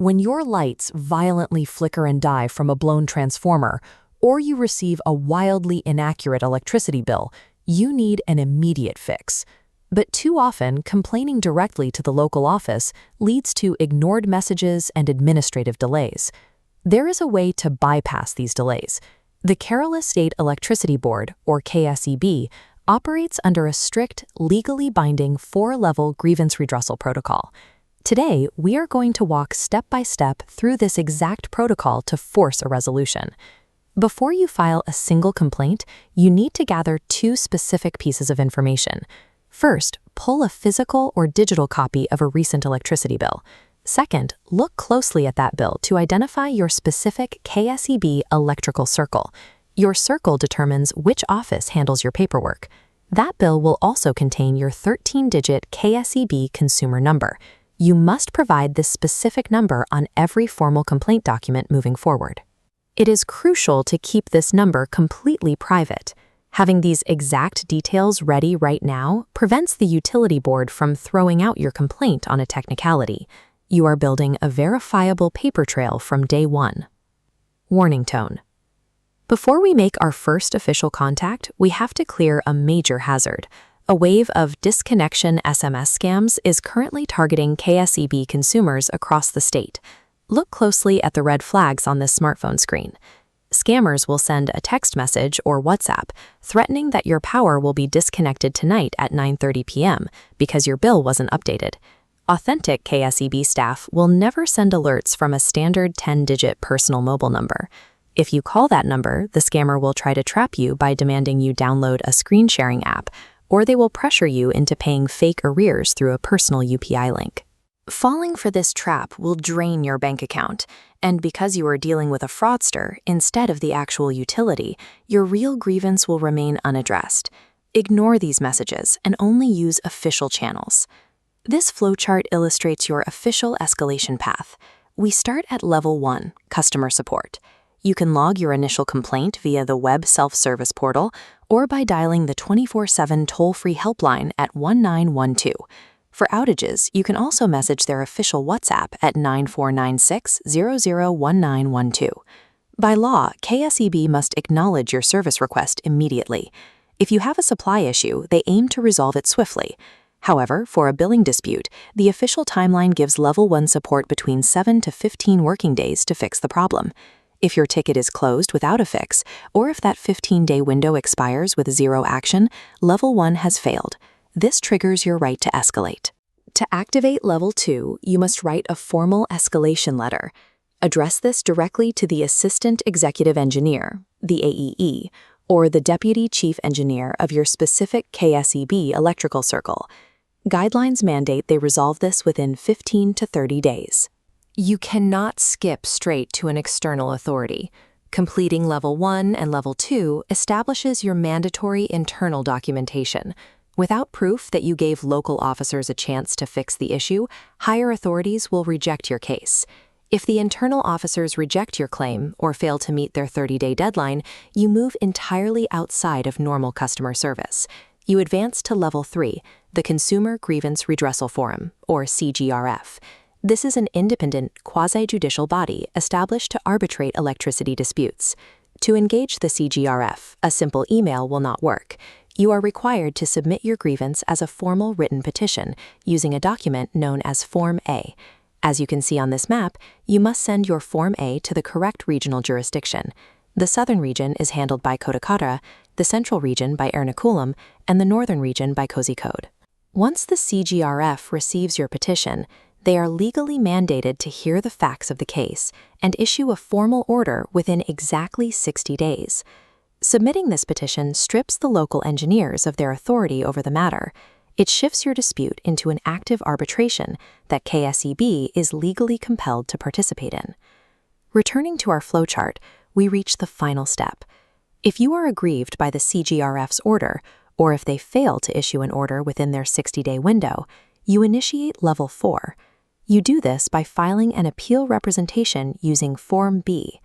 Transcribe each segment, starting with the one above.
When your lights violently flicker and die from a blown transformer, or you receive a wildly inaccurate electricity bill, you need an immediate fix. But too often, complaining directly to the local office leads to ignored messages and administrative delays. There is a way to bypass these delays. The Kerala State Electricity Board, or KSEB, operates under a strict, legally binding 4-level grievance redressal protocol. Today, we are going to walk step by step through this exact protocol to force a resolution. Before you file a single complaint, you need to gather 2 specific pieces of information. First, pull a physical or digital copy of a recent electricity bill. Second, look closely at that bill to identify your specific KSEB electrical circle. Your circle determines which office handles your paperwork. That bill will also contain your 13-digit KSEB consumer number. You must provide this specific number on every formal complaint document moving forward. It is crucial to keep this number completely private. Having these exact details ready right now prevents the utility board from throwing out your complaint on a technicality. You are building a verifiable paper trail from day one. Warning tone. Before we make our first official contact, we have to clear a major hazard. A wave of disconnection SMS scams is currently targeting KSEB consumers across the state. Look closely at the red flags on this smartphone screen. Scammers will send a text message or WhatsApp threatening that your power will be disconnected tonight at 9:30 p.m. because your bill wasn't updated. Authentic KSEB staff will never send alerts from a standard 10-digit personal mobile number. If you call that number, the scammer will try to trap you by demanding you download a screen-sharing app, or they will pressure you into paying fake arrears through a personal UPI link. Falling for this trap will drain your bank account, and because you are dealing with a fraudster instead of the actual utility, your real grievance will remain unaddressed. Ignore these messages and only use official channels. This flowchart illustrates your official escalation path. We start at Level 1, Customer Support. You can log your initial complaint via the web self-service portal or by dialing the 24/7 toll-free helpline at 1912. For outages, you can also message their official WhatsApp at 9496-001912. By law, KSEB must acknowledge your service request immediately. If you have a supply issue, they aim to resolve it swiftly. However, for a billing dispute, the official timeline gives Level 1 support between 7 to 15 working days to fix the problem. If your ticket is closed without a fix, or if that 15-day window expires with 0 action, Level 1 has failed. This triggers your right to escalate. To activate Level 2, you must write a formal escalation letter. Address this directly to the Assistant Executive Engineer, the AEE, or the Deputy Chief Engineer of your specific KSEB electrical circle. Guidelines mandate they resolve this within 15 to 30 days. You cannot skip straight to an external authority. Completing Level 1 and Level 2 establishes your mandatory internal documentation. Without proof that you gave local officers a chance to fix the issue, higher authorities will reject your case. If the internal officers reject your claim or fail to meet their 30-day deadline, you move entirely outside of normal customer service. You advance to Level 3, the Consumer Grievance Redressal Forum, or CGRF. This is an independent, quasi-judicial body established to arbitrate electricity disputes. To engage the CGRF, a simple email will not work. You are required to submit your grievance as a formal written petition using a document known as Form A. As you can see on this map, you must send your Form A to the correct regional jurisdiction. The southern region is handled by Kodakara, the central region by Ernakulam, and the northern region by Kozhikode. Once the CGRF receives your petition, they are legally mandated to hear the facts of the case and issue a formal order within exactly 60 days. Submitting this petition strips the local engineers of their authority over the matter. It shifts your dispute into an active arbitration that KSEB is legally compelled to participate in. Returning to our flowchart, we reach the final step. If you are aggrieved by the CGRF's order, or if they fail to issue an order within their 60-day window, you initiate Level 4. You do this by filing an appeal representation using Form B.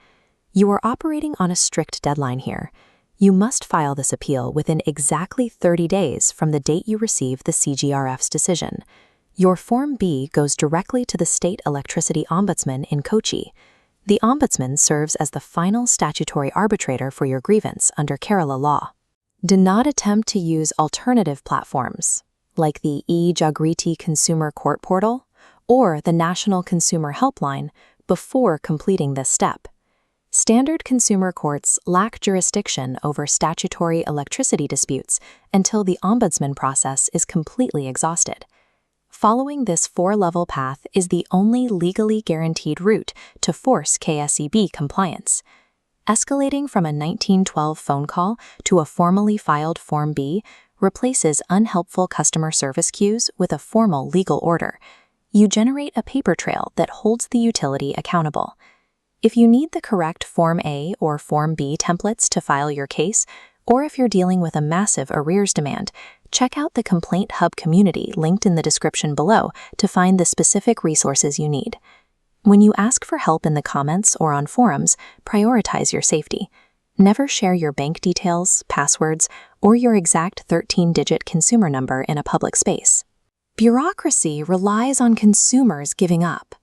You are operating on a strict deadline here. You must file this appeal within exactly 30 days from the date you receive the CGRF's decision. Your Form B goes directly to the State Electricity Ombudsman in Kochi. The Ombudsman serves as the final statutory arbitrator for your grievance under Kerala law. Do not attempt to use alternative platforms, like the e-Jagriti Consumer Court Portal or the National Consumer Helpline, before completing this step. Standard consumer courts lack jurisdiction over statutory electricity disputes until the Ombudsman process is completely exhausted. Following this 4-level path is the only legally guaranteed route to force KSEB compliance. Escalating from a 1912 phone call to a formally filed Form B replaces unhelpful customer service queues with a formal legal order. You generate a paper trail that holds the utility accountable. If you need the correct Form A or Form B templates to file your case, or if you're dealing with a massive arrears demand, check out the Complaint Hub community linked in the description below to find the specific resources you need. When you ask for help in the comments or on forums, prioritize your safety. Never share your bank details, passwords, or your exact 13-digit consumer number in a public space. Bureaucracy relies on consumers giving up.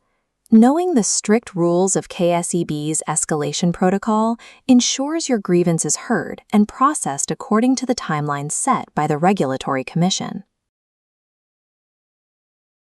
Knowing the strict rules of KSEB's escalation protocol ensures your grievance is heard and processed according to the timeline set by the Regulatory Commission.